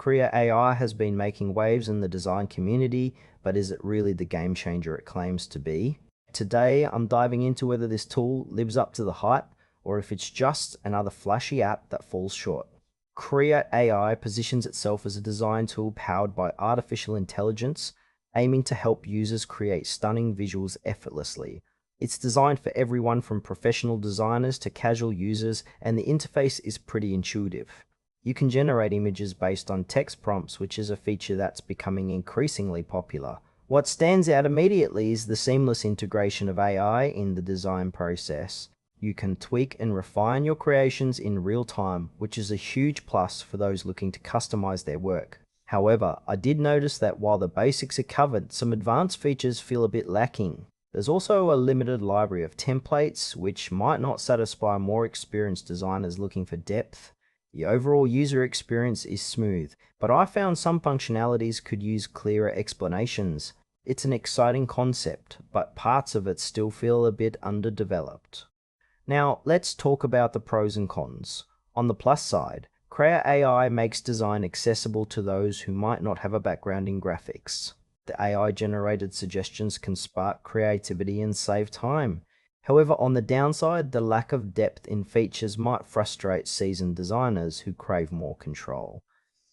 Krea AI has been making waves in the design community, but is it really the game changer it claims to be? Today, I'm diving into whether this tool lives up to the hype, or if it's just another flashy app that falls short. Krea AI positions itself as a design tool powered by artificial intelligence, aiming to help users create stunning visuals effortlessly. It's designed for everyone from professional designers to casual users, and the interface is pretty intuitive. You can generate images based on text prompts, which is a feature that's becoming increasingly popular. What stands out immediately is the seamless integration of AI in the design process. You can tweak and refine your creations in real time, which is a huge plus for those looking to customize their work. However, I did notice that while the basics are covered, some advanced features feel a bit lacking. There's also a limited library of templates, which might not satisfy more experienced designers looking for depth. The overall user experience is smooth, but I found some functionalities could use clearer explanations. It's an exciting concept, but parts of it still feel a bit underdeveloped. Now, let's talk about the pros and cons. On the plus side, Krea AI makes design accessible to those who might not have a background in graphics. The AI-generated suggestions can spark creativity and save time. However, on the downside, the lack of depth in features might frustrate seasoned designers who crave more control.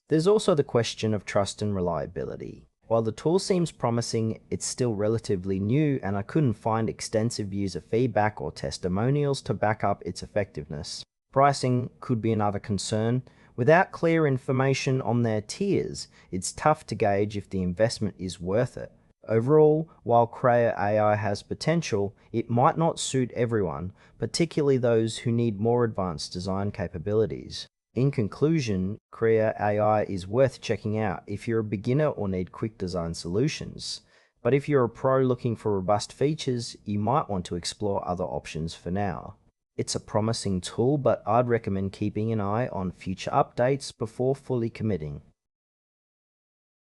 There's also the question of trust and reliability. While the tool seems promising, it's still relatively new, and I couldn't find extensive user feedback or testimonials to back up its effectiveness. Pricing could be another concern. Without clear information on their tiers, it's tough to gauge if the investment is worth it. Overall, while Krea AI has potential, it might not suit everyone, particularly those who need more advanced design capabilities. In conclusion, Krea AI is worth checking out if you're a beginner or need quick design solutions. But if you're a pro looking for robust features, you might want to explore other options for now. It's a promising tool, but I'd recommend keeping an eye on future updates before fully committing.